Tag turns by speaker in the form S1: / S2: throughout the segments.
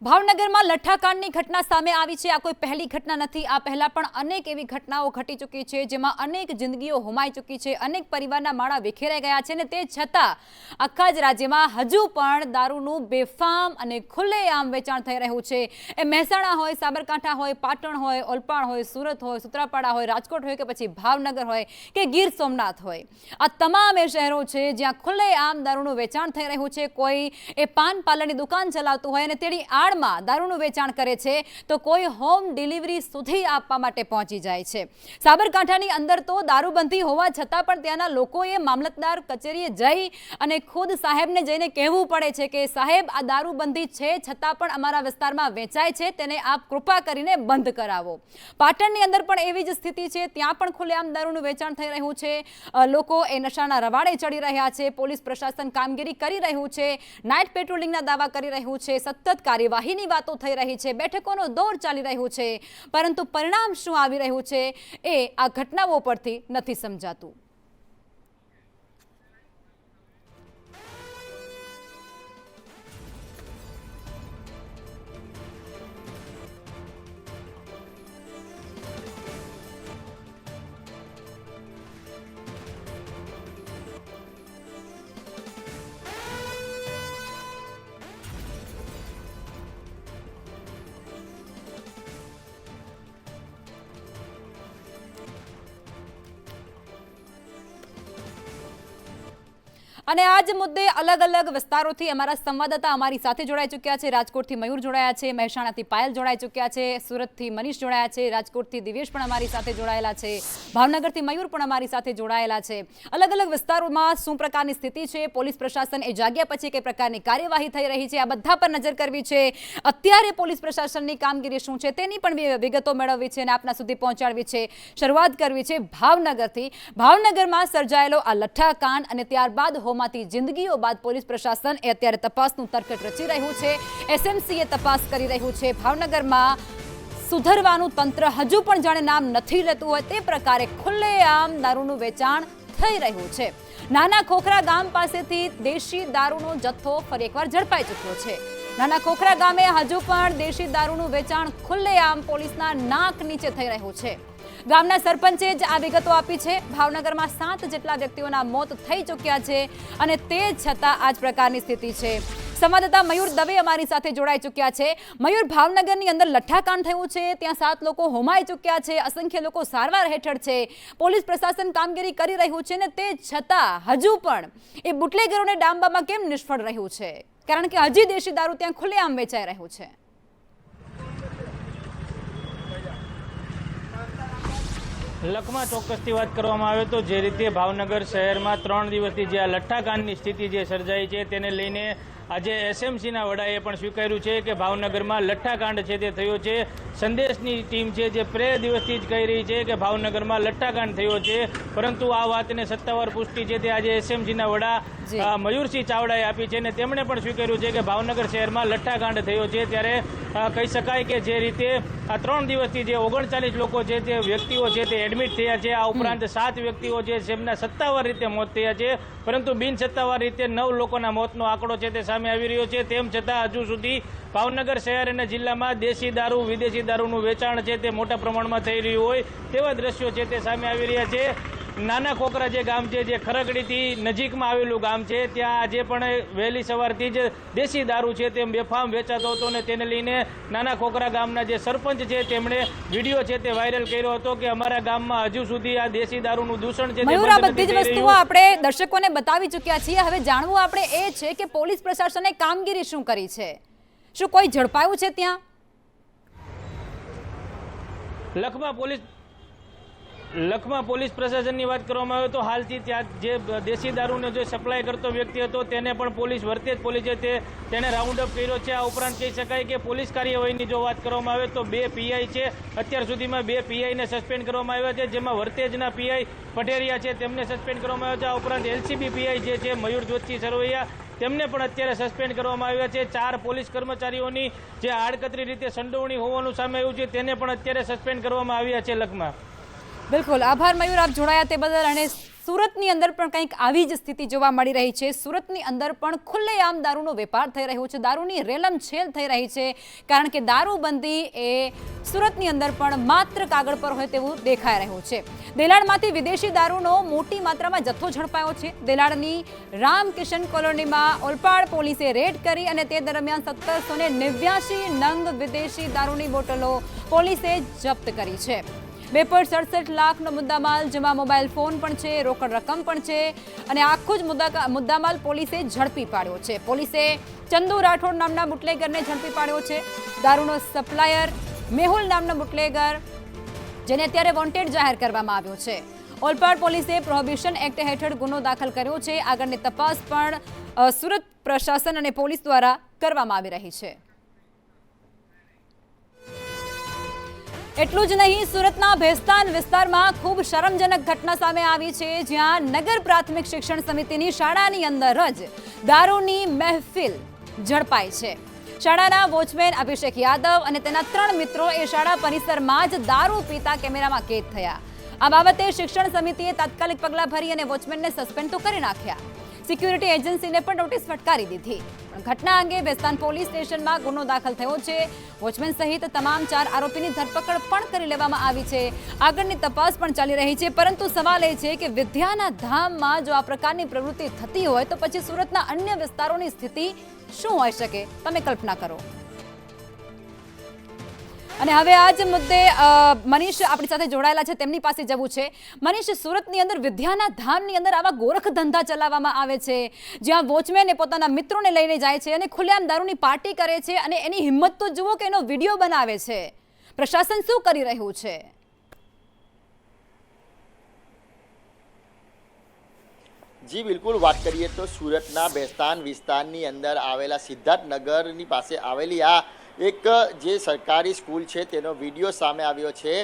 S1: ભાવનગરમાં લઠ્ઠાકાંડની ઘટના સામે આવી છે। આ કોઈ પહેલી ઘટના નથી। આ પહેલા પણ અનેક એવી ઘટનાઓ ઘટી ચૂકી છે જેમાં અનેક જિંદગીઓ હોમાઈ ચૂકી છે, અનેક પરિવારના માળા વિખેરાઈ ગયા છે અને તે છતાં આખા જ રાજ્યમાં હજુ પણ દારૂનું બેફામ અને ખુલ્લેઆમ વેચાણ થઈ રહ્યું છે। એ મહેસાણા હોય, સાબરકાંઠા હોય, પાટણ હોય, ઓલપાડ હોય, સુરત હોય, સૂત્રાપાડા હોય, રાજકોટ હોય કે પછી ભાવનગર હોય કે ગીર સોમનાથ હોય, આ તમામ એ શહેરો છે જ્યાં ખુલ્લેઆમ દારૂનું વેચાણ થઈ રહ્યું છે। કોઈ એ પાન પાર્લરની દુકાન ચલાવતું હોય અને તેની દારૂનું વેચાણ કરે છે તો કોઈ હોમ ડિલિવરી સુધી આપવા માટે પહોંચી જાય છે। સાબરકાંઠાની અંદર તો દારૂબંધી હોવા છતાં પણ ત્યાંના લોકોએ મામલતદાર કચેરીએ જઈ અને ખુદ સાહેબને જઈને કહેવું પડે છે કે સાહેબ આ દારૂબંધી છે છતાં પણ અમારા વિસ્તારમાં વેચાય છે, તેને આપ કૃપા કરીને બંધ કરાવો। પાટણની અંદર પણ એવી જ સ્થિતિ છે, ત્યાં પણ ખુલ્લેઆમ દારૂનું વેચાણ થઈ રહ્યું છે। લોકો એ નશાના રવાડે ચડી રહ્યા છે, પોલીસ પ્રશાસન કામગીરી કરી રહ્યું છે, નાઇટ પેટ્રોલિંગના દાવા કરી રહ્યું છે, સતત કાર્યવાહીની વાતો થઈ રહી છે, બેઠકોનો દોર ચાલી રહ્યું છે, પરંતુ પરિણામ શું આવી રહ્યું છે એ આ ઘટનાઓ પરથી નથી સમજાતું। અને આ જ મુદ્દે અલગ અલગ વિસ્તારોથી અમારા સંવાદદાતા અમારી સાથે જોડાઈ ચૂક્યા છે। રાજકોટથી મયુર જોડાયા છે, મહેસાણાથી પાયલ જોડાઈ ચૂક્યા છે, સુરતથી મનીષ જોડાયા છે, રાજકોટથી દિવેશ પણ અમારી સાથે જોડાયેલા છે, ભાવનગરથી મયુર પણ અમારી સાથે જોડાયેલા છે। અલગ અલગ વિસ્તારોમાં શું પ્રકારની સ્થિતિ છે, પોલીસ પ્રશાસન એ જાગ્યા પછી કઈ પ્રકારની કાર્યવાહી થઈ રહી છે, આ બધા પર નજર કરવી છે। અત્યારે પોલીસ પ્રશાસનની કામગીરી શું છે તેની પણ વિગતો મેળવવી છે અને આપના સુધી પહોંચાડવી છે। શરૂઆત કરવી છે ભાવનગરથી। ભાવનગરમાં સર્જાયેલો આ લઠ્ઠાકાંડ અને ત્યારબાદ માંથી જિંદગીઓ બાદ પોલીસ પ્રશાસન એ અત્યારે તપાસનું તરકટ રચી રહ્યું છે। એસએમસી એ તપાસ કરી રહ્યું છે। ભાવનગરમાં સુધરવાનું તંત્ર હજુ પણ જાણે નામ નથી લેતું હોય તે પ્રકારે ખુલ્લેઆમ દારૂનું વેચાણ થઈ રહ્યું છે। નાના ખોખરા ગામ પાસેથી દેશી દારૂનો જથ્થો ફરી એકવાર ઝડપાઈ ચૂક્યો છે। નાના ખોખરા ગામે હજુ પણ દેશી દારૂનું વેચાણ ખુલ્લેઆમ પોલીસના નાક નીચે થઈ રહ્યું છે। ગામના સરપંચે જ આ વિગતો આપી છે। ભાવનગરમાં 7 જેટલા વ્યક્તિઓના મોત થઈ ચૂક્યા છે અને તે છતાં આ જ પ્રકારની સ્થિતિ છે। સંવાદદાતા મયુર દવે અમારી સાથે જોડાઈ ચૂક્યા છે। મયુર, ભાવનગરની અંદર લઠ્ઠાકાંડ થયું છે, ત્યાં 7 લોકો હોમાઈ ચૂક્યા છે, અસંખ્ય લોકો સારવાર હેઠળ છે, પોલીસ પ્રશાસન કામગીરી કરી રહ્યું છે ને તે છતાં હજુ પણ એ બુટલેગરોને ડામવામાં કેમ નિષ્ફળ રહ્યું છે? કારણ કે હજી દેશી દારૂ ત્યાં ખુલ્લેઆમ વેચાઈ રહ્યું છે।
S2: લખમાં ચોક્કસથી વાત કરવામાં આવે તો જે રીતે ભાવનગર શહેરમાં 3 દિવસથી જે આ લઠ્ઠાકાંડની સ્થિતિ જે સર્જાઈ છે તેને લઈને આજે એસએમસીના વડાએ પણ સ્વીકાર્યું છે કે ભાવનગરમાં લઠ્ઠાકાંડ છે તે થયો છે। સંદેશની ટીમ છે જે દિવસથી જ કહી રહી છે કે ભાવનગરમાં લઠ્ઠાકાંડ થયો છે, પરંતુ આ વાતને સત્તાવાર પુષ્ટિ છે તે આજે એસએમસીના વડા મયુરસિંહ ચાવડાએ આપી છે અને તેમણે પણ સ્વીકાર્યું છે કે ભાવનગર શહેરમાં લઠ્ઠાકાંડ થયો છે। ત્યારે કહી શકાય કે જે રીતે આ 3 દિવસથી જે 39 લોકો છે તે વ્યક્તિઓ છે તે એડમિટ થયા છે, આ ઉપરાંત 7 વ્યક્તિઓ છે જેમના સત્તાવાર રીતે મોત થયા છે, પરંતુ બિન સત્તાવાર રીતે 9 લોકોના મોતનો આંકડો છે તે સામે આવી રહ્યો છે। તેમ છતાં હજુ સુધી ભાવનગર શહેર અને જિલ્લામાં દેશી દારૂ, વિદેશી દારૂનું વેચાણ છે તે મોટા પ્રમાણમાં થઈ રહ્યું હોય તેવા દ્રશ્યો છે તે સામે આવી રહ્યા છે। નાના ખોખરા જે ગામ છે, જે ખરગડીથી નજીકમાં આવેલું ગામ છે, ત્યાં આજે પણ વહેલી સવારથી જ દેશી દારૂ છે તે બેફામ વેચાતો હતો અને તેને લઈને નાના ખોખરા ગામના જે સરપંચ છે તેમણે વિડીયો છે તે વાયરલ કર્યો હતો કે અમારા ગામમાં હજુ સુધી આ દેશી દારૂનું દૂષણ છે તે
S1: મયુર, આ બધી જ વસ્તુઓ આપણે દર્શકોને બતાવી ચૂક્યા છીએ। હવે જાણવું આપણે એ છે કે પોલીસ પ્રશાસને કામગીરી શું કરી છે, શું કોઈ ઝડપાયું છે ત્યાં?
S2: લખમાં પોલીસ પ્રશાસનની વાત કરવામાં આવે તો હાલથી ત્યાં જે દેશી દારૂને જે સપ્લાય કરતો વ્યક્તિ હતો તેને પણ પોલીસ વર્તેજ પોલીસે તેને રાઉન્ડ અપ કર્યો છે। આ ઉપરાંત કહી શકાય કે પોલીસ કાર્યવાહીની જો વાત કરવામાં આવે તો 2 પીઆઈ છે, અત્યાર સુધીમાં 2 પીઆઈને સસ્પેન્ડ કરવામાં આવ્યા છે, જેમાં વર્તેજના પીઆઈ પટેરિયા છે તેમને સસ્પેન્ડ કરવામાં આવ્યા છે। આ ઉપરાંત એલસીબી પીઆઈ જે છે મયુર જ્યોતિ સરવૈયા તેમને પણ અત્યારે સસ્પેન્ડ કરવામાં આવ્યા છે। 4 પોલીસ કર્મચારીઓની જે આડકતરી રીતે સંડોવણી હોવાનું સામે આવ્યું છે તેને પણ અત્યારે સસ્પેન્ડ કરવામાં આવ્યા છે। લખમાં
S1: બિલકુલ આભાર મયુર, આપ જોડાયા તે બદલ અને સુરતની અંદર પણ કંઈક આવી જ સ્થિતિ જોવા મળી રહી છે। સુરતની અંદર પણ ખુલ્લેઆમ દારૂનો વેપાર થઈ રહ્યો છે, દારૂની રેલમછેલ થઈ રહી છે, કારણ કે દારૂબંધી એ સુરતની અંદર પણ માત્ર કાગળ પર હોય તેવું દેખાઈ રહ્યું છે। દેલાડમાંથી વિદેશી દારૂનો મોટી માત્રામાં જથ્થો ઝડપાયો છે। દેલાડની રામકિશન કોલોનીમાં ઓલપાડ પોલીસે રેડ કરી અને તે દરમિયાન 1789 નંગ વિદેશી દારૂની બોટલો પોલીસે જપ્ત કરી છે। 2.67 લાખનો મુદ્દામાલ, જેમાં મોબાઈલ ફોન પણ છે, રોકડ રકમ પણ છે અને આખો જ મુદ્દામાલ પોલીસે ઝડપી પાડ્યો છે। પોલીસે ચંદુ રાઠોડ નામના બુટલેગરને ઝડપી પાડ્યો છે। દારૂનો સપ્લાયર મેહુલ નામનો બુટલેગર, જેને અત્યારે વોન્ટેડ જાહેર કરવામાં આવ્યો છે। ઓલપાડ પોલીસે પ્રોહિબિશન એક્ટ હેઠળ ગુનો દાખલ કર્યો છે। આગળની તપાસ પણ સુરત પ્રશાસન અને પોલીસ દ્વારા કરવામાં આવી રહી છે। એટલું જ નહીં, સુરતના ભેસ્તાન વિસ્તારમાં ખૂબ શરમજનક ઘટના સામે આવી છે, જ્યાં નગર પ્રાથમિક શિક્ષણ સમિતિની શાળાની અંદર જ દારૂની મહેફિલ ઝડપાઈ છે। શાળાના વોચમેન અભિષેક યાદવ અને તેના 3 મિત્રો એ શાળા પરિસરમાં જ દારૂ પીતા કેમેરામાં કેદ થયા। આ બાબતે શિક્ષણ સમિતિએ તાત્કાલિક પગલાં ભરી અને વોચમેનને સસ્પેન્ડ તો કરી નાખ્યા। સિક્યુરિટી એજન્સીને પણ નોટિસ ફટકારી દીધી। પણ ઘટના અંગે ભેસ્તાન પોલીસ સ્ટેશનમાં ગુનો દાખલ થયો છે। વોચમેન સહિત તમામ 4 આરોપીની ધરપકડ પણ કરી લેવામાં આવી છે। આગળની તપાસ પણ ચાલી રહી છે, પરંતુ સવાલ એ છે કે વિદ્યાના ધામમાં જો આ પ્રકારની પ્રવૃત્તિ થતી હોય તો પછી સુરતના અન્ય વિસ્તારોની સ્થિતિ શું હોઈ શકે, તમે કલ્પના કરો। અને હવે આ જ મુદ્દે મનીષ આપણી સાથે જોડાયેલા છે, તેમની પાસે જવું છે। મનીષ, સુરતની અંદર વિદ્યાના ધામની અંદર આવા ગોરખ ધંધા ચલાવવામાં આવે છે, જ્યાં વોચમેન પોતાના મિત્રોને લઈને જાય છે અને ખુલ્લેઆમ દારૂની પાર્ટી કરે છે, અને એની હિંમત તો જુઓ કે એનો વિડીયો બનાવે છે। પ્રશાસન શું કરી રહ્યું છે?
S3: જી બિલકુલ, વાત કરીએ તો સુરતના ભેસ્તાન વિસ્તારની અંદર આવેલા સિદ્ધાર્થનગરની પાસે આવેલી આ એક જે સરકારી સ્કૂલ છે તેનો વિડીયો સામે આવ્યો છે।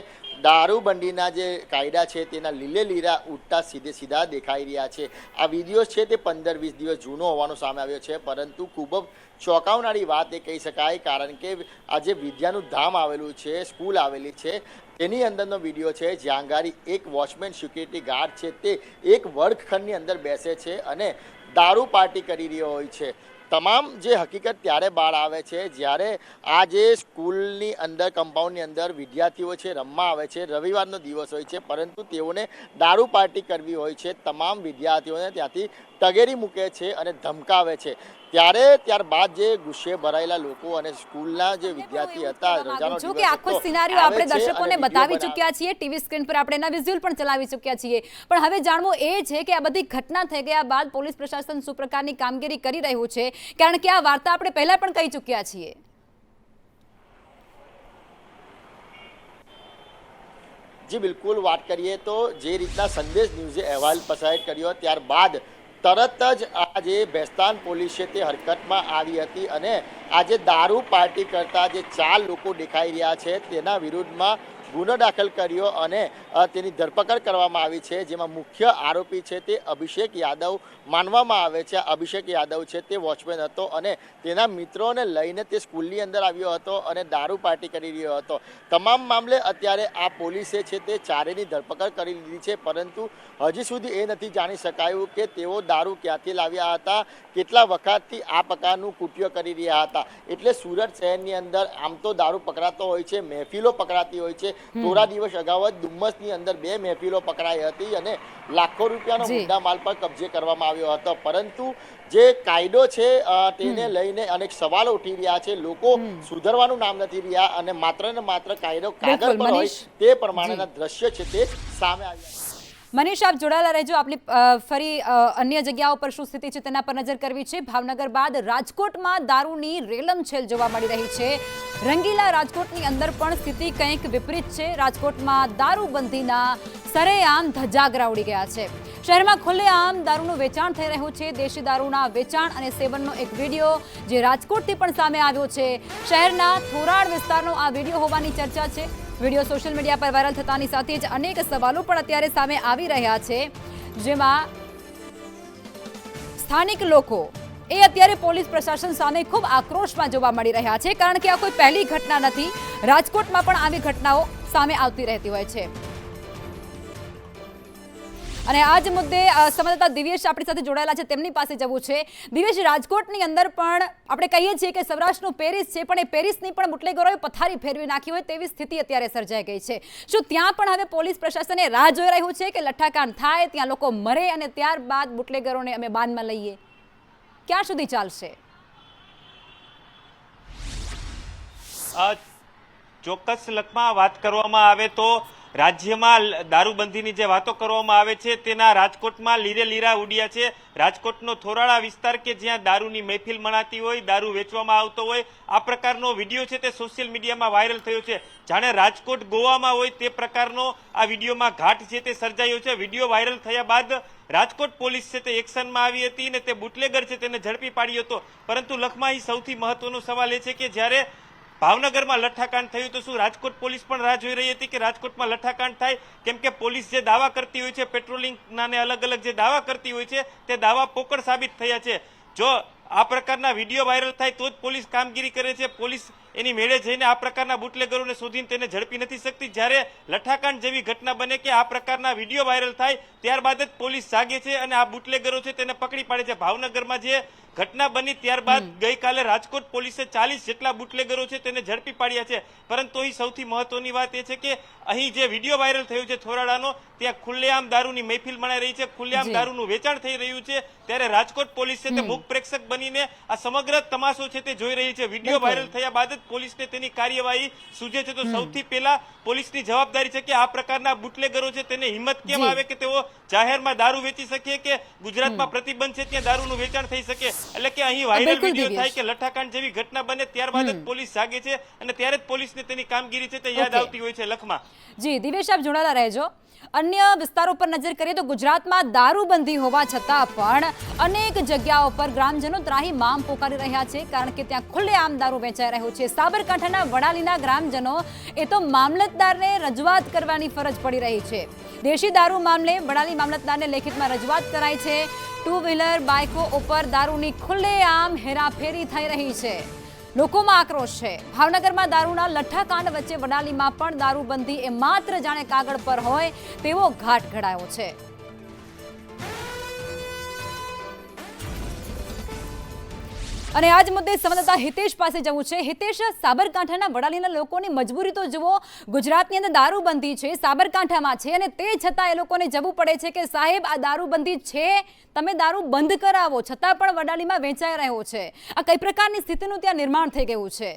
S3: દારૂબંધીના જે કાયદા છે તેના લીલે લીરા ઉઠતા સીધા દેખાઈ રહ્યા છે। આ વિડીયો છે તે 15-20 દિવસ જૂનો હોવાનો સામે આવ્યો છે, પરંતુ ખૂબ જ ચોંકાવનારી વાત એ કહી શકાય, કારણ કે આ જે વિદ્યાનું ધામ આવેલું છે, સ્કૂલ આવેલી છે, તેની અંદરનો વિડીયો છે, જ્યાં ગાડી એક વોચમેન સિક્યુરિટી ગાર્ડ છે તે એક વર્ગખંડની અંદર બેસે છે અને દારૂ પાર્ટી કરી રહ્યો હોય છે। તમામ જે હકીકત ત્યારે બહાર આવે છે જ્યારે આ જે સ્કૂલની અંદર કમ્પાઉન્ડની અંદર વિદ્યાર્થીઓ છે રમવા આવે છે। રવિવારનો દિવસ હોય છે, પરંતુ તેઓને દારૂ પાર્ટી કરવી હોય છે। તમામ વિદ્યાર્થીઓને ત્યાંથી તગેરી મૂકે છે અને ધમકાવે છે। ત્યારબાદ જે ગુસ્સે ભરાયેલા લોકો અને સ્કૂલના જે વિદ્યાર્થી હતા, રજાનો
S1: જો કે આખો સિનારિયો આપણે દર્શકોને બતાવી ચૂક્યા છીએ, ટીવી સ્ક્રીન પર આપણે એના વિઝ્યુઅલ પણ ચલાવી ચૂક્યા છીએ, પણ હવે જાણવું એ છે કે આ બધી ઘટના થઈ ગયા બાદ પોલીસ પ્રશાસન શું પ્રકારની કામગીરી કરી રહ્યું છે, કારણ કે આ વાર્તા આપણે પહેલા પણ કહી ચૂક્યા છીએ।
S3: જી બિલકુલ, વાત કરીએ તો જે રીતના સંદેશ ન્યૂઝે અહેવાલ પ્રસારિત કર્યો ત્યારબાદ તરત જ આ જે ભેસ્તાન પોલીસ છે તે હરકતમાં આવી હતી અને આ જે દારૂ પાર્ટી કરતા જે 4 લોકો દેખાઈ રહ્યા છે તેના વિરુદ્ધમાં ગુનો દાખલ કર્યો અને તેની ધરપકડ કરવામાં આવી છે, જેમાં મુખ્ય આરોપી છે તે અભિષેક યાદવ માનવામાં આવે છે। અભિષેક યાદવ છે તે વોચમેન હતો અને તેના મિત્રોને લઈને તે સ્કૂલની અંદર આવ્યો હતો અને દારૂ પાર્ટી કરી રહ્યો હતો। તમામ મામલે અત્યારે આ પોલીસે છે તે ચારેયની ધરપકડ કરી લીધી છે, પરંતુ હજી સુધી એ નથી જાણી શકાયું કે તેઓ દારૂ ક્યાંથી લાવ્યા હતા, કેટલા વખતથી આ પ્રકારનું કૃત્ય કરી રહ્યા હતા। એટલે સુરત શહેરની અંદર આમ તો દારૂ પકડાતો હોય છે, મહેફિલો પકડાતી હોય છે। થોડા દિવસ અગાઉ જ ડુમ્મસની અંદર 2 મહેફિલો પકડાઈ હતી અને લાખો રૂપિયાનો મુદ્દા માલ પર કબજે કરવામાં આવ્યો હતો, પરંતુ જે કાયદો છે તેને લઈને અનેક સવાલો ઉઠી રહ્યા છે। લોકો સુધરવાનું નામ નથી રહ્યા અને માત્ર ને માત્ર કાયદો કાગળ પર હોય તે પ્રમાણેના દ્રશ્ય છે તે સામે આવ્યા।
S1: મનીષ, આપ જોડાયેલા રહેજો। આપણી ફરી અન્ય જગ્યાઓ પર શું સ્થિતિ છે તેના પર નજર કરવી છે। ભાવનગર બાદ રાજકોટમાં દારૂની રેલમછેલ જોવા મળી રહી છે। રંગીલા રાજકોટની અંદર પણ સ્થિતિ કંઈક વિપરીત છે। રાજકોટમાં દારૂબંધીના સરેઆમ ધજાગરા ઉડી ગયા છે। શહેરમાં ખુલ્લેઆમ દારૂનું વેચાણ થઈ રહ્યું છે। દેશી દારૂના વેચાણ અને સેવનનો એક વિડીયો જે રાજકોટથી પણ સામે આવ્યો છે। શહેરના થોરાડ વિસ્તારનો આ વિડીયો હોવાની ચર્ચા છે। વિડીયો સોશિયલ મીડિયા પર વાયરલ થતાની સાથે જ અનેક સવાલો પણ અત્યારે સામે આવી રહ્યા છે, જેમાં સ્થાનિક લોકો એ અત્યારે પોલીસ પ્રશાસન સામે ખૂબ આક્રોશમાં જોવા મળી રહ્યા છે, કારણ કે આ કોઈ પહેલી ઘટના નથી। રાજકોટમાં પણ આવી ઘટનાઓ સામે આવતી રહેતી હોય છે। અને આ જ મુદ્દે સંવાદદાતા દિવ્યેશ આપણી સાથે જોડાયેલા છે, તેમની પાસે જવું છે. દિવ્યેશ, રાજકોટની અંદર પણ આપણે કહીએ છીએ કે સૌરાષ્ટ્રનું પેરિસ છે, પણ એ પેરિસની પણ બુટલેગરોએ પથારી ફેરવી નાખી હોય તેવી સ્થિતિ અત્યારે સર્જાઈ ગઈ છે. શું ત્યાં પણ હવે પોલીસ પ્રશાસન રાહ જોઈ રહ્યું છે કે લઠ્ઠાકાંડ થાય, ત્યાં લોકો મરે અને ત્યારબાદ બુટલેગરોને અમે બાનમાં લઈએ? ક્યાં સુધી ચાલશે?
S4: ચોક્કસ લખમાં વાત કરવામાં આવે તો રાજ્યમાં દારૂબંધીની જે વાતો કરવામાં આવે છે તેના રાજકોટમાં લીરે લીરા ઉડ્યા છે. રાજકોટનો થોરાળા વિસ્તાર કે જ્યાં દારૂની મહેફિલ મનાતી હોય, દારૂ વેચવામાં આવતો હોય, આ પ્રકારનો વિડીયો છે તે સોશિયલ મીડિયામાં વાયરલ થયો છે. જાણે રાજકોટ ગોવામાં હોય તે પ્રકારનો આ વિડીયોમાં ઘાટ છે તે સર્જાયો છે. વિડીયો વાયરલ થયા બાદ રાજકોટ પોલીસ છે તે એક્શનમાં આવી હતી અને તે બુટલેગર છે તેને ઝડપી પાડ્યો હતો. પરંતુ લખમાં અહીં સૌથી મહત્વનો સવાલ એ છે કે જ્યારે ભાવનગરમાં લઠ્ઠાકાંડ થયું તો શું રાજકોટ પોલીસ પણ રાહ જોઈ રહી હતી કે રાજકોટમાં લઠ્ઠાકાંડ થાય? કેમ કે પોલીસ જે દાવા કરતી હોય છે, પેટ્રોલિંગના ને અલગ અલગ જે દાવા કરતી હોય છે તે દાવા પોકળ સાબિત થયા છે. જો આ પ્રકારના વિડીયો વાયરલ થાય તો જ પોલીસ કામગીરી કરે છે. પોલીસ એની મેળે જઈને આ પ્રકારના બુટલેગરોને શોધીને તેને ઝડપી નથી શકતી. જ્યારે લઠ્ઠાકાંડ જેવી ઘટના બને કે આ પ્રકારના વિડીયો વાયરલ થાય ત્યારબાદ જ પોલીસ જાગે છે અને આ બુટલેગરો છે તેને પકડી પાડે છે. ભાવનગરમાં જે ઘટના બની ત્યારબાદ ગઈકાલે રાજકોટ પોલીસે 40 જેટલા બુટલેગરો છે તેને ઝડપી પાડ્યા છે. પરંતુ અહીં સૌથી મહત્વની વાત એ છે કે અહીં જે વિડીયો વાયરલ થયો છે થોરાડાનો, ત્યાં ખુલ્લેઆમ દારૂની મહેફિલ મનાઈ રહી છે, ખુલ્લેઆમ દારૂનું વેચાણ થઈ રહ્યું છે. ત્યારે રાજકોટ પોલીસ છે તે મૂક પ્રેક્ષક બનીને આ સમગ્ર તમાશો છે તે જોઈ રહી છે. વિડીયો વાયરલ થયા બાદ જ પોલીસને તેની કાર્યવાહી સૂચે છે. તો સૌથી પહેલા પોલીસની જવાબદારી છે કે આ પ્રકારના બુટલેગરો છે તેને હિંમત કેમ આવે કે તેઓ જાહેરમાં દારૂ વેચી શકે, કે ગુજરાતમાં પ્રતિબંધ છે ત્યાં દારૂનું વેચાણ થઈ શકે. એટલે કે અહીં વાયરલ વિડીયો થાય કે લઠ્ઠાકાંડ જેવી ઘટના બને ત્યારબાદ જ પોલીસ જાગે છે અને ત્યારે જ પોલીસને તેની કામગીરી છે તે યાદ આવતી હોય છે. લખમાં
S1: જી દિવ્યેશ, આપ જોડાયેલા રહેજો. અન્ય વિસ્તારો પર નજર કરીએ તો ગુજરાતમાં દારૂબંધી હોવા છતાં પણ અનેક જગ્યાઓ પર ગ્રામજનો ત્રાહિમામ પોકારી રહ્યા છે, કારણ કે ત્યાં ખુલ્લેઆમ દારૂ વેચાઈ રહ્યો છે. સાબરકાંઠાના વડાલીના ગ્રામજનો એ તો મામલતદારને રજૂઆત કરવાની ફરજ પડી રહી છે. દેશી દારૂ મામલે વડાલી મામલતદારને લેખિતમાં રજૂઆત કરાઈ છે. 2 વ્હીલર બાઇકો ઉપર દારૂની ખુલ્લેઆમ હેરાફેરી થઈ રહી છે. લોકોમાં આક્રોશ છે. ભાવનગરમાં દારૂના લઠ્ઠાકાંડ વચ્ચે વડાલીમાં પણ દારૂબંધી એ માત્ર જાણે કાગળ પર હોય તેવો ઘાટ ઘડાયો છે. અને આજ મુદ્દે સંવાદદાતા હિતેશ પાસે જવું છે. હિતેશ, સાબરકાંઠાના વડાલીના લોકોની મજબૂરી તો જુઓ, ગુજરાતની અંદર દારૂબંધી છે, સાબરકાંઠામાં છે, અને તે છતાં એ લોકોને જવું પડે છે કે સાહેબ આ દારૂબંધી છે, તમે દારૂ બંધ કરાવો, છતાં પણ વડાલીમાં વેચાઈ રહ્યો છે. આ કઈ પ્રકારની સ્થિતિનું ત્યાં નિર્માણ થઈ ગયું છે?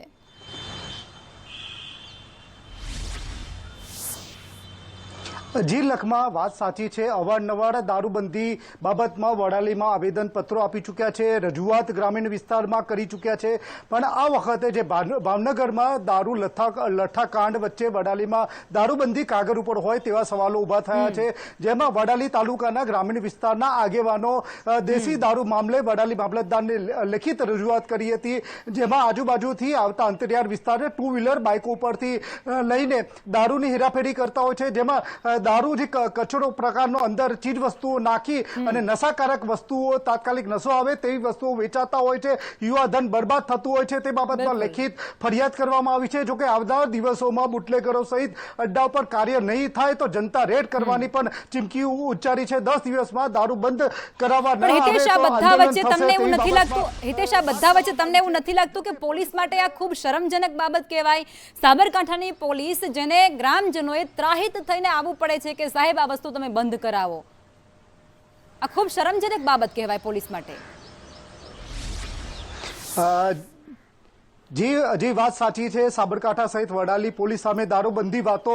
S5: જી લખમાં વાત સાચી છે. અવારનવાર દારૂબંધી બાબતમાં વડાલીમાં આવેદનપત્રો આપી ચૂક્યા છે, રજૂઆત ગ્રામીણ વિસ્તારમાં કરી ચૂક્યા છે. પણ આ વખતે જે ભાવનગરમાં દારૂ લઠ્ઠાકાંડ વચ્ચે વડાલીમાં દારૂબંધી કાગળ ઉપર હોય તેવા સવાલો ઊભા થયા છે, જેમાં વડાલી તાલુકાના ગ્રામીણ વિસ્તારના આગેવાનો દેશી દારૂ મામલે વડાલી મામલતદારને લેખિત રજૂઆત કરી હતી, જેમાં આજુબાજુથી આવતા અંતરિયાળ વિસ્તારને 2 વ્હીલર બાઇકો ઉપરથી લઈને દારૂની હેરાફેરી કરતા હોય છે, જેમાં દારૂ જે કચરો પ્રકારનો અંદર ચીજ વસ્તુઓ નાખી અને નશાકારક વસ્તુઓ, તાત્કાલિક નશો આવે તેવી વસ્તુઓ વેચાતા હોય છે. યુવાધન બરબાદ થતું હોય છે. તે બાબતમાં લેખિત ફરિયાદ કરવામાં આવી છે. જોકે આવનાર દિવસોમાં બુટલેગરો સહિત અડ્ડા પર કાર્ય નહીં થાય તો જનતા રેડ કરવાની પણ ચીમકી ઉચ્ચારી છે. 10 દિવસમાં દારૂ બંધ કરાવવા ન આવે તો
S1: હિતેશ, આ બધા
S5: આંદોલન
S1: વચ્ચે
S5: થશે
S1: તમને એવું
S5: તેવી
S1: નથી લાગતું?
S5: બાબતમાં
S1: હિતેશ, આ બધા વચ્ચે તમને એવું નથી લાગતું કે પોલીસ માટે આ ખૂબ શરમજનક બાબત કહેવાય? સાબરકાંઠાની પોલીસ, જેને ગ્રામજનોએ ત્રાહિત થઈને આવવું પડે છે કે સાહેબ આ વસ્તુ તમે બંધ કરાવો, આ ખૂબ શરમજનક બાબત કહેવાય પોલીસ માટે.
S5: જી વાત સાચી છે. સાબરકાંઠા સહિત વડાલી પોલીસ સામે દારૂબંધી વાતો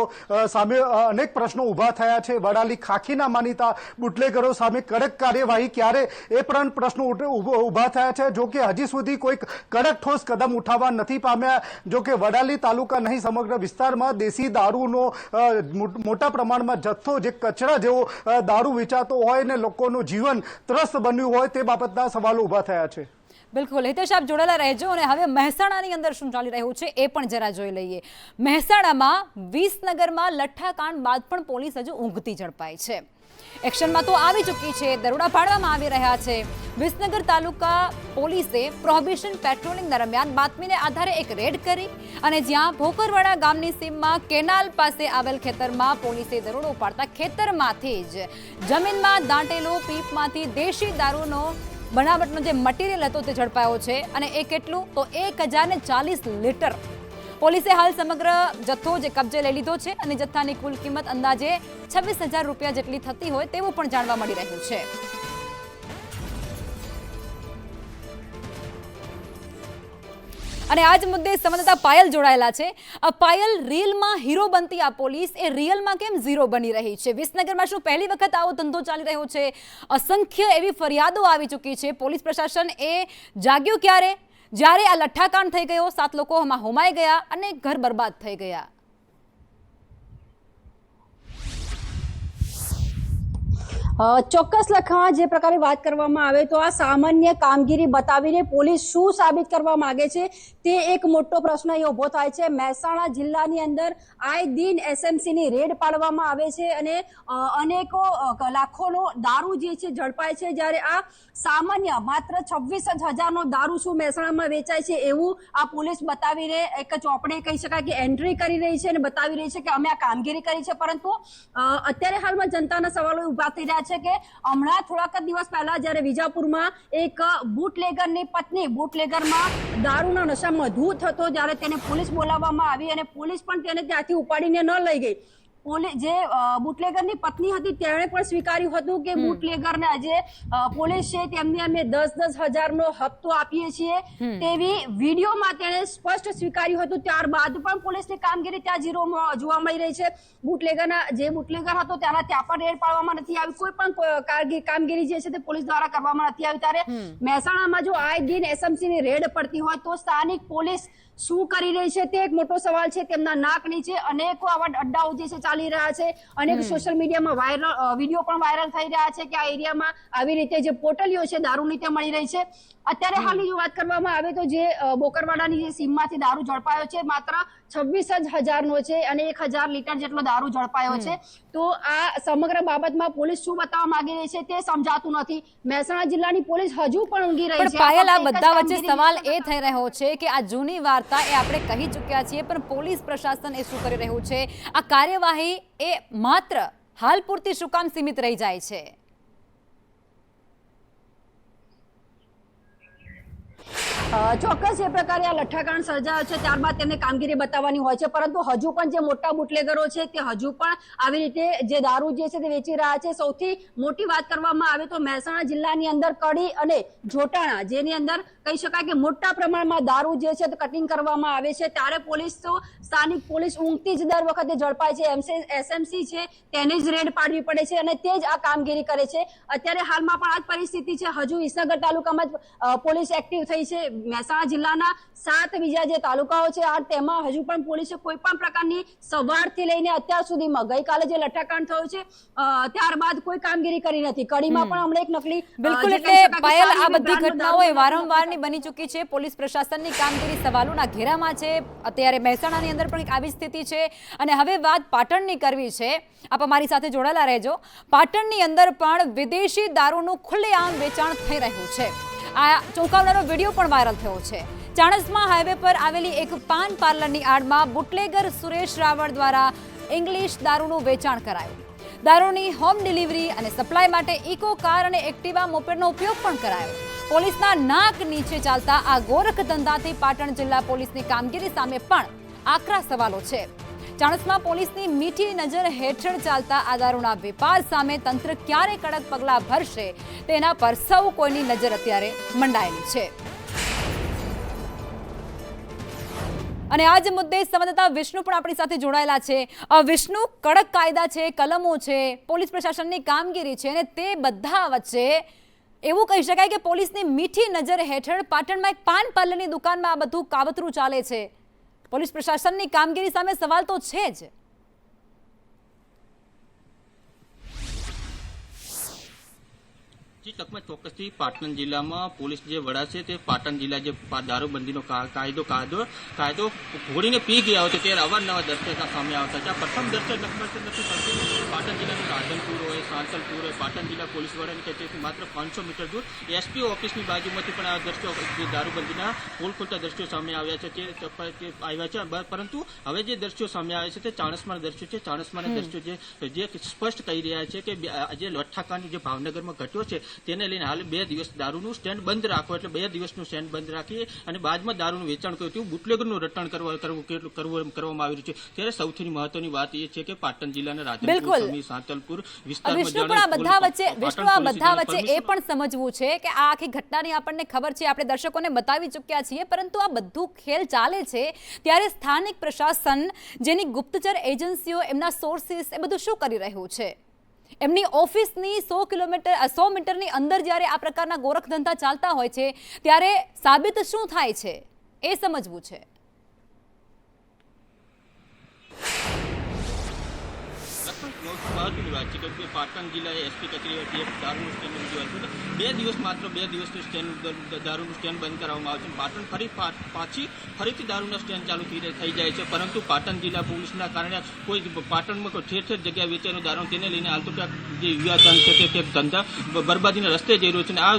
S5: સામે અનેક પ્રશ્નો ઊભા થયા છે. વડાલી ખાખીના માનીતા બુટલેગરો સામે કડક કાર્યવાહી ક્યારે, એ પણ પ્રશ્નો ઊભા થયા છે. જો કે હજી સુધી કોઈ કડક ઠોસ કદમ ઉઠાવવા નથી પામ્યા. જો કે વડાલી તાલુકા નહીં સમગ્ર વિસ્તારમાં દેશી દારૂનો મોટા પ્રમાણમાં જથ્થો, જે કચરા જેવો દારૂ વેચાતો હોય ને લોકોનું જીવન ત્રસ્ત બન્યું હોય તે બાબતના સવાલો ઊભા થયા છે.
S1: બિલકુલ હિતેશ, આપ જોડાયેલા રહેજો અને હવે મહેસાણાની અંદર શું ચાલી રહ્યું છે એ પણ જરા જોઈ લઈએ. મહેસાણામાં વિસનગરમાં લઠ્ઠાકાંડ બાદ પણ પોલીસ હજુ ઊંઘતી ઝડપાઈ છે. એક્શનમાં તો આવી ચૂકી છે, દરોડા પાડવામાં આવી રહ્યા છે. વિસનગર તાલુકા પોલીસે પ્રોહિબિશન પેટ્રોલિંગ દરમિયાન બાતમીને આધારે એક રેડ કરી અને જ્યાં ભોકરવાડા ગામની સીમમાં કેનાલ પાસે આવેલ ખેતરમાં પોલીસે દરોડો પાડતા ખેતરમાંથી જ જમીનમાં દાંટેલો પીપમાંથી દેશી દારૂનો બનાવટનો જે મટીરિયલ હતો તે ઝડપાયો છે અને એ કેટલું તો 1040 લીટર. પોલીસે હાલ સમગ્ર જથ્થો જે કબજે લઈ લીધો છે અને જથ્થાની કુલ કિંમત અંદાજે 26,000 રૂપિયા જેટલી થતી હોય તેવું પણ જાણવા મળી રહ્યું છે. અને આ જ મુદ્દે સંવાદદાતા પાયલ જોડાયેલા છે. પાયલ, રીલમાં હીરો બનતી આ પોલીસ એ રિયલમાં કેમ ઝીરો બની રહી છે? વિસનગરમાં શું પહેલી વખત આવો ધંધો ચાલી રહ્યો છે? અસંખ્ય એવી ફરિયાદો આવી ચૂકી છે. પોલીસ પ્રશાસન એ જાગ્યું ક્યારે? જ્યારે આ લઠ્ઠાકાંડ થઈ ગયો, 7 લોકો હોમાઈ ગયા અને ઘર બરબાદ થઈ ગયા.
S6: ચોક્કસ લખા, જે પ્રકારે વાત કરવામાં આવે તો આ સામાન્ય કામગીરી બતાવીને પોલીસ શું સાબિત કરવા માંગે છે તે એક મોટો પ્રશ્ન અહીં ઊભો થાય છે. મહેસાણા જિલ્લાની અંદર આય દિન એસએમસીની રેડ પાડવામાં આવે છે અને અનેકો લાખોનો દારૂ જે છે ઝડપાય છે, જ્યારે આ સામાન્ય માત્ર 26,000નો દારૂ શું મહેસાણામાં વેચાય છે એવું આ પોલીસ બતાવીને એક ચોપડે કહી શકાય કે એન્ટ્રી કરી રહી છે અને બતાવી રહી છે કે અમે આ કામગીરી કરી છે. પરંતુ અત્યારે હાલમાં જનતાના સવાલો ઉભા થઈ રહ્યા છે કે હમણાં થોડાક જ દિવસ પહેલા જ્યારે વિજાપુરમાં એક બુટલેગરની પત્ની બુટલેગરમાં દારૂના નશામાં ધૂત હતો, જ્યારે તેને પોલીસ બોલાવવામાં આવી અને પોલીસ પણ તેને ત્યાંથી ઉપાડીને ન લઈ ગઈ. જે બુટલેગરની પત્ની હતી તેણે પણ સ્વીકાર્યું હતું કે બુટલેગરને આજે પોલીસ છે તેમને અમે 10,000નો હપ્તો આપીએ છીએ તેવી વિડીયોમાં તેણે સ્પષ્ટ સ્વીકાર્યું હતું. ત્યારબાદ પણ પોલીસની કામગીરી ત્યાં ઝીરો જોવા મળી રહી છે. બુટલેગરના જે બુટલેગર હતો ત્યાં પણ રેડ પાડવામાં નથી આવી. કોઈ પણ કામગીરી જે છે તે પોલીસ દ્વારા કરવામાં નથી આવી. ત્યારે મહેસાણામાં જો આય દિન એસએમસીની રેડ પડતી હોય તો સ્થાનિક પોલીસ શું કરી રહી છે તે એક મોટો સવાલ છે. તેમના નાક નીચે અનેકો આવા અડ્ડાઓ જે છે ચાલી રહ્યા છે. અનેક સોશિયલ મીડિયામાં વિડીયો પણ વાયરલ થઈ રહ્યા છે કે આ એરિયામાં આવી રીતે જે પોટલીઓ છે દારૂની તે મળી રહી છે. અત્યારે હાલની જો વાત કરવામાં આવે તો જે બોકરવાડાની જે સીમમાંથી દારૂ ઝડપાયો છે માત્ર 26,000નો છે અને 1,000 લીટર જેટલો દારૂ ઝડપાયો છે. તો આ સમગ્ર બાબતમાં પોલીસ શું બતાવવા માંગી રહી છે તે સમજાતું નથી. મહેસાણા જિલ્લાની પોલીસ હજુ પણ ઊંઘી રહી છે.
S1: પાયલ, આ બધા વચ્ચે સવાલ એ થઈ રહ્યો છે કે આ જૂની વાર્તા એ આપણે કહી ચૂક્યા છીએ, પણ પોલીસ પ્રશાસન એ શું કરી રહ્યું છે? આ કાર્યવાહી એ માત્ર હાલ પૂરતી શું કામ સીમિત રહી જાય છે?
S6: ચોક્કસ એ પ્રકારે આ લઠ્ઠાકાંડ સર્જાયો છે ત્યારબાદ તેમને કામગીરી બતાવવાની હોય છે, પરંતુ હજુ પણ જે મોટા બુટલેગરો છે તે હજુ પણ આવી રીતે જે દારૂ જે છે તે વેચી રહ્યા છે. સૌથી મોટી વાત કરવામાં આવે તો મહેસાણા જિલ્લાની અંદર કડી અને જોટાણા જેની અંદર કહી શકાય કે મોટા પ્રમાણમાં દારૂ જે છે તે કટિંગ કરવામાં આવે છે. ત્યારે પોલીસ તો સ્થાનિક પોલીસ ઊંઘતી જ દર વખતે ઝડપાય છે. એસએમસી છે તેને જ રેડ પાડવી પડે છે અને તે જ આ કામગીરી કરે છે. અત્યારે હાલમાં પણ આ જ પરિસ્થિતિ છે. હજુ વિસનગર તાલુકામાં જ પોલીસ એક્ટિવ થઈ છે. મહેસાણા જિલ્લાના 7 બીજા જે તાલુકાઓ છે તેમાં હજુ પણ પોલીસે કોઈ પણ પ્રકારની સવારથી લઈને અત્યાર સુધીમાં ગઈકાલે જે લઠ્ઠાકાંડ થયો છે ત્યારબાદ કોઈ કામગીરી કરી નથી. કડીમાં પણ હમણાં એક નકલી
S1: બિલકુલ, એટલે પાયલ, આ બધી ઘટનાઓ એ વારંવારની બની ચૂકી છે. પોલીસ પ્રશાસનની કામગીરી સવાલોના ઘેરામાં છે. અત્યારે મહેસાણાની અંદર પણ એક આવી સ્થિતિ છે અને હવે વાત પાટણની કરવી છે. આપ અમારી સાથે જોડાયેલા રહેજો. પાટણની અંદર પણ વિદેશી દારૂનું ખુલ્લેઆમ વેચાણ થઈ રહ્યું છે. આ ચોંકાવનારો વિડીયો પણ વાયરલ થયો છે. ચાણસ્મા હાઈવે પર આવેલી એક પાન પાર્લરની આડમાં બુટલેગર સુરેશ રાવળ દ્વારા ઇંગ્લિશ દારૂનું વેચાણ કરાયું. દારૂની હોમ ડિલિવરી અને સપ્લાય માટે ઇકો કાર અને એક્ટિવા મોપેડનો ઉપયોગ પણ કરાયો. પોલીસના નાક નીચે ચાલતા આ ગોરખ ધંધાથી પાટણ જિલ્લા પોલીસની કામગીરી સામે પણ આકરા સવાલો છે. ચાણસ્મા પોલીસની મીઠી નજર હેઠળ ચાલતા આ દારૂના વેપાર સામે તંત્ર ક્યારે કડક પગલાં ભરશે તેના પર સૌ કોઈની નજર અત્યારે મંડાયેલી છે. અને આ જ મુદ્દે સંવાદદાતા વિષ્ણુ પણ આપણી સાથે જોડાયેલા છે. વિષ્ણુ, કડક કાયદા છે, કલમો છે, પોલીસ પ્રશાસનની કામગીરી છે અને તે બધા વચ્ચે એવું કહી શકાય કે પોલીસની મીઠી નજર હેઠળ પાટણમાં એક પાન પાર્લરની દુકાનમાં આ બધું કાવતરું ચાલે છે. પોલીસ પ્રશાસનની કામગીરી સામે સવાલ તો છે જ.
S7: જી ટકમાં ચોક્કસથી પાટણ જિલ્લામાં પોલીસ જે વડા છે તે પાટણ જિલ્લા જે દારૂબંધીનો કાયદો ઘોડીને પી ગયા હોય છે ત્યારે અવારનવાર દર્શક સામે આવતા છે. આ પ્રથમ દર્શક નંબર નથી પડતી. પાટણ જિલ્લાનું રાધનપુર હોય, સાંતલપુર હોય, પાટણ જિલ્લા પોલીસ વડાની કચેરીથી માત્ર 500 મીટર દૂર એસપી ઓફિસની બાજુમાંથી પણ આ દ્રશ્યો જે દારૂબંધીના પોલ ખોલતા દ્રશ્યો સામે આવ્યા છે તે આવ્યા છે. પરંતુ હવે જે દ્રશ્યો સામે આવ્યા છે તે ચાણસ્માના દ્રશ્યો છે. ચાણસ્માના દ્રશ્યો જે સ્પષ્ટ કહી રહ્યા છે કે જે લઠ્ઠાકાંડ જે ભાવનગરમાં ઘટ્યો છે તેને લઈને હાલ 2 દિવસ દારૂનું સ્ટેન્ડ બંધ રાખો, એટલે 2 દિવસનું સ્ટેન્ડ બંધ રાખી અને બાદમાં દારૂનું વેચાણ કર્યું હતું બુટલેગરનું રટણ કરવામાં આવ્યું છે. ત્યારે સૌથી મહત્વની વાત એ છે કે પાટણ જિલ્લાના રાધનપુર, સમી, સાંતલપુર વિસ્તારમાં
S1: બધા વચ્ચે એ પણ સમજવું છે કે આ આખી ઘટનાની આપણને ખબર છે, આપણે દર્શકોને બતાવી ચૂક્યા છીએ, પરંતુ આ બધું ખેલ ચાલે છે ત્યારે સ્થાનિક પ્રશાસન, જેની ગુપ્તચર એજન્સીઓ, એમના સોર્સિસ, એ બધું શું કરી રહ્યું છે? એમની ઓફિસની 100 મીટરની અંદર જ્યારે આ પ્રકારના ગોરખધંધા ચાલતા હોય છે ત્યારે સાબિત શું થાય છે એ સમજવું છે.
S7: મહત્વની વાત છે કે પાટણ જિલ્લાએ એસપી કચેરી દારૂનું સ્ટેન્ડ રજૂઆત હતું. 2 દિવસ માત્ર 2 દિવસનું દારૂનું સ્ટેન્ડ બંધ કરવામાં આવે છે. પાટણ ફરીથી દારૂના સ્ટેન્ડ ચાલુ થઈ જાય છે. પરંતુ પાટણ જિલ્લા પોલીસના કારણે કોઈ પાટણમાં કોઈ ઠેર જગ્યાએ વેચાયેલું દારૂ તેને લઈને હાલ તો ક્યાંક જે યુવાધન છે તે ધંધા બરબાદીના રસ્તે જઈ રહ્યો છે. અને આ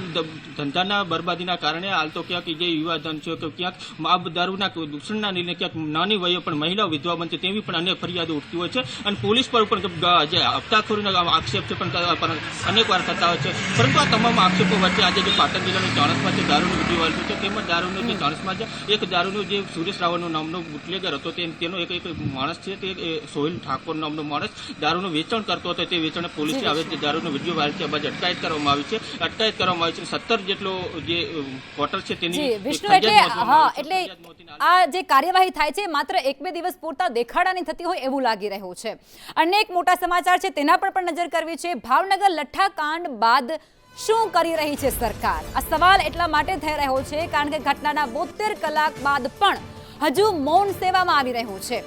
S7: ધંધાના બરબાદીના કારણે હાલ તો ક્યાંક જે યુવાધન છે કે ક્યાંક આ દારૂના દૂષણના લઈને ક્યાંક નાની વયે પણ મહિલાઓ વિધવા બનશે તેવી પણ અનેક ફરિયાદો ઉઠતી હોય છે. અને પોલીસ પર પણ જે હપ્તાખોરીના આક્ષેપ છે પણ અનેક વાર થતા હોય છે. પરંતુ આ તમામ આક્ષેપો વચ્ચે આજે જે પાટણ જિલ્લાનું ચાણસ્મા છે દારૂનું વિડીયો આવ્યું છે તેમાં દારૂનું જે ચાણસ્મા છે એક દારૂનું જે સુરેશ રાવળનો નામનો બુટલેગર હતો તેનો એક માણસ છે તે સોહિલ ઠાકોર નામનો માણસ દારૂનું વેચાણ કરતો હતો. તે વેચાણ પોલીસે હવે જે દારૂનો વિડીયો વાયરલ થયા બાદ અટકાયત કરવામાં આવી છે. 17 જેટલો જે ક્વાર્ટર છે તેની
S1: વિષ્ણુ એટલે આ જે કાર્યવાહી થાય છે માત્ર 1-2 દિવસ પૂરતા દેખાડાની થતી હોય એવું લાગી રહ્યું છે. અનેક મોટા સમાચાર છે તેના પર પણ નજર કરવી છે. ભાવનગર લઠ્ઠાકાંડ બાદ શું કરી રહી છે સરકાર? આ સવાલ એટલા માટે થઈ રહ્યો છે કારણ કે ઘટનાના 72 કલાક બાદ પણ હજુ મૌન સેવામાં આવી રહ્યું છે.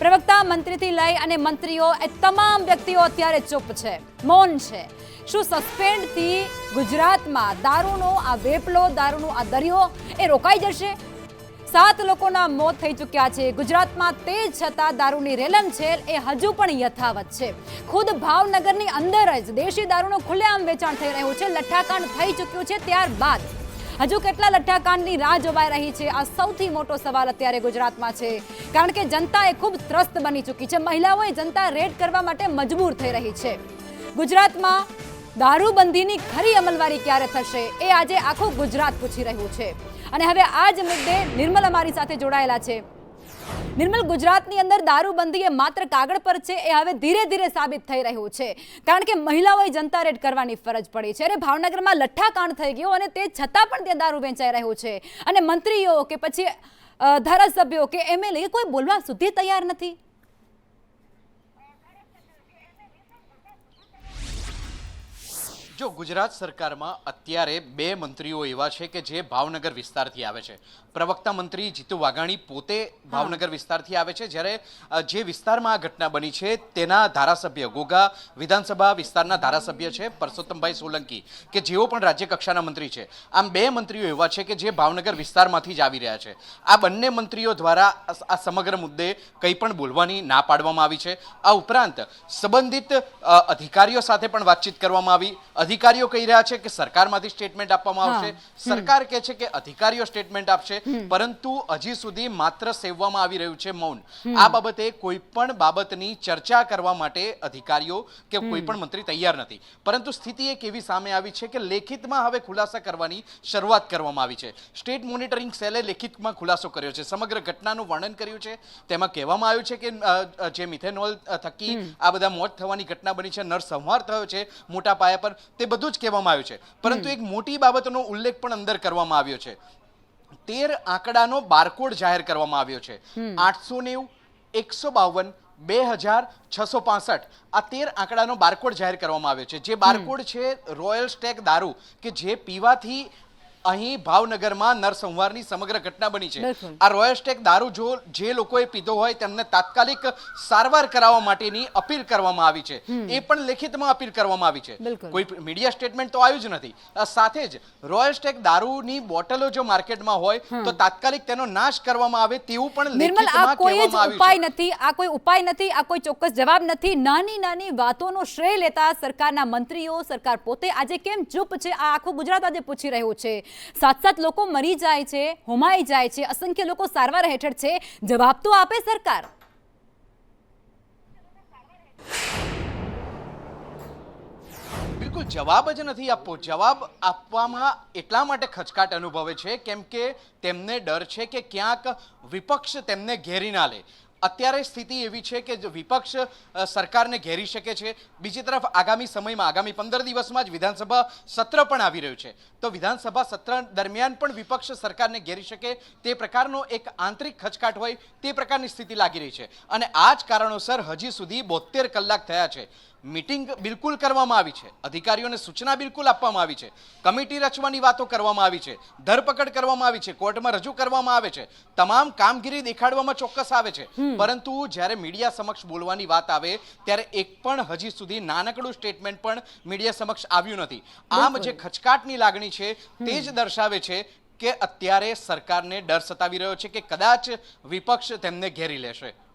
S1: પ્રવક્તા મંત્રીથી લઈ અને મંત્રીઓ, એ તમામ વ્યક્તિઓ અત્યારે ચૂપ છે, મૌન છે. શું સસ્પેન્ડથી ગુજરાતમાં દારૂનો આ વેપલો, દારૂનો આ દરિયો એ રોકાઈ જશે? 7 લોકોના મોત થઈ ચૂક્યા છે ગુજરાતમાં, તે છતાં દારૂની રેલમછેલ એ હજુ પણ યથાવત છે. ખુદ ભાવનગરની અંદર જ દેશી દારૂનું ખુલ્લેઆમ વેચાણ થઈ રહ્યું છે. લઠ્ઠાકાંડ થઈ ચૂક્યું છે ત્યારબાદ હજુ કેટલા લઠ્ઠાકાંડની રાહ જોવાઈ રહી છે? આ સૌથી મોટો સવાલ અત્યારે ગુજરાતમાં છે. કારણ કે જનતા એ ખૂબ ત્રસ્ત બની ચૂકી છે. મહિલાઓએ જનતા રેડ કરવા માટે મજબૂર થઈ રહી છે. ગુજરાતમાં દારૂબંધીની ખરી અમલવારી ક્યારે થશે એ આજે આખું ગુજરાત પૂછી રહ્યું છે. અને હવે આ જ મુદ્દે નિર્મલ અમારી સાથે જોડાયેલા છે. નિર્મલ, ગુજરાતની અંદર દારૂબંધી એ માત્ર કાગળ પર છે, એ હવે ધીરે ધીરે સાબિત થઈ રહ્યું છે. કારણ કે મહિલાઓએ જનતા રેડ કરવાની ફરજ પડી છે. અરે ભાવનગરમાં લઠ્ઠાકાંડ થઈ ગયો અને તે છતાં પણ ત્યાં દારૂ વેચાઈ રહ્યું છે. અને મંત્રીઓ કે પછી ધારાસભ્યો કે એમએલએ કોઈ બોલવા સુધી તૈયાર નથી.
S8: જો ગુજરાત સરકારમાં અત્યારે 2 મંત્રીઓ એવા છે કે જે ભાવનગર વિસ્તારથી આવે છે. પ્રવક્તા મંત્રી જીતુ વાઘાણી પોતે ભાવનગર વિસ્તારથી આવે છે, જ્યારે જે વિસ્તારમાં આ ઘટના બની છે તેના ધારાસભ્ય, ઘોઘા વિધાનસભા વિસ્તારના ધારાસભ્ય છે પરસોત્તમભાઈ સોલંકી, કે જેઓ પણ રાજ્ય કક્ષાના મંત્રી છે. આમ 2 મંત્રીઓ એવા છે કે જે ભાવનગર વિસ્તારમાંથી જ આવી રહ્યા છે. આ બંને મંત્રીઓ દ્વારા આ સમગ્ર મુદ્દે કંઈ પણ બોલવાની ના પાડવામાં આવી છે. આ ઉપરાંત સંબંધિત અધિકારીઓ સાથે પણ વાતચીત કરવામાં આવી. અધિકારીઓ કહી રહ્યા છે કે સરકારમાંથી સ્ટેટમેન્ટ આપવામાં આવશે, સરકાર કહે છે કે અધિકારીઓ સ્ટેટમેન્ટ આપશે, પરંતુ હજી સુધી માત્ર સેવવામાં આવી રહ્યું છે મૌન. આ બાબતે કોઈ પણ બાબતની ચર્ચા કરવા માટે અધિકારીઓ કે કોઈ પણ મંત્રી તૈયાર નથી. પરંતુ સ્થિતિ એક એવી સામે આવી છે કે લેખિતમાં હવે ખુલાસા કરવાની શરૂઆત કરવામાં આવી છે. સ્ટેટ મોનિટરિંગ સેલે લેખિતમાં ખુલાસો કર્યો છે, સમગ્ર ઘટનાનું વર્ણન કર્યું છે. તેમાં કહેવામાં આવ્યું છે કે જે મિથેનોલ થકી આ બધા મોત થવાની ઘટના બની છે, નરસંહાર થયો છે મોટા પાયા પર, તે બધું જ કહેવામાં આવ્યું છે. પરંતુ એક મોટી બાબતનો ઉલ્લેખ પણ અંદર કરવામાં આવ્યો છે. 13 આંકડાનો બારકોડ જાહેર કરવામાં આવ્યો છે. 890, 152, 2665 આ 13 આંકડાનો બારકોડ જાહેર કરવામાં આવ્યો છે. જે બારકોડ છે રોયલ સ્ટેગ દારૂ, કે જે પીવાથી અહીં ભાવનગરમાં નરસંહારની સમગ્ર ઘટના બની છે.
S1: બિલકુલ.
S8: આ રોયલ સ્ટેક દારૂ જો જે લોકોએ પીધો હોય તેમને તાત્કાલિક સારવાર કરાવવા માટેની અપીલ કરવામાં આવી છે. એ પણ લેખિતમાં અપીલ કરવામાં આવી છે.
S1: બિલકુલ.
S8: કોઈ મીડિયા સ્ટેટમેન્ટ તો આવ્યું જ નથી. સાથે જ રોયલ સ્ટેક દારૂની બોટલો જો માર્કેટમાં હોય તો તાત્કાલિક તેનો નાશ કરવામાં આવે તેવું પણ
S1: નિર્મલ, આ
S8: લેખિતમાં
S1: કોઈ જ
S8: કહેવામાં આવ્યું
S1: ઉપાય
S8: છે.
S1: નથી, આ કોઈ ઉપાય નથી, આ કોઈ ચોક્કસ જવાબ નથી. નાની નાની વાતોનો શ્રેય લેતા સરકારના મંત્રીઓ, સરકાર પોતે આજે કેમ ચૂપ છે, આ આખું ગુજરાત આજે પૂછી રહ્યું છે. 7-7 લોકો મરી જાય છે, હોમાઈ જાય છે, અસંખ્ય લોકો સારવાર હેઠળ છે. જવાબ તો આપે સરકાર.
S8: બિલકુલ જવાબ જ નથી આપવો. જવાબ આપવામાં એટલા માટે ખચકાટ અનુભવે છે કેમ કે તેમને ડર છે કે ક્યાંક વિપક્ષ તેમને ઘેરી ના લે. અત્યારે સ્થિતિ એવી છે કે જો વિપક્ષ સરકારને ઘેરી શકે છે. બીજી તરફ આગામી સમયમાં આગામી 15 દિવસમાં જ વિધાનસભા સત્ર પણ આવી રહ્યું છે. તો વિધાનસભા સત્ર દરમિયાન પણ વિપક્ષ સરકારને ઘેરી શકે તે પ્રકારનો એક આંતરિક ખચકાટ હોય તે પ્રકારની સ્થિતિ લાગી રહી છે. અને આ જ કારણોસર હજી સુધી 72 કલાક થયા છે. મીટિંગ બિલકુલ કરવામાં આવી છે, અધિકારીઓને સૂચના બિલકુલ આપવામાં આવી છે, કમિટી રચવાની વાતો કરવામાં આવી છે, ધરપકડ કરવામાં આવી છે, કોર્ટમાં રજૂ કરવામાં આવે છે, તમામ કામગીરી દેખાડવામાં ચોક્કસ આવે છે. પરંતુ જ્યારે મીડિયા સમક્ષ બોલવાની વાત આવે ત્યારે એક પણ હજી સુધી નાનકડું સ્ટેટમેન્ટ પણ મીડિયા સમક્ષ આવ્યું નથી. આમ જે ખચકાટની લાગણી છે તે જ દર્શાવે છે કે અત્યારે સરકારને ડર સતાવી રહ્યો છે કે કદાચ વિપક્ષ તેમને ઘેરી લેશે.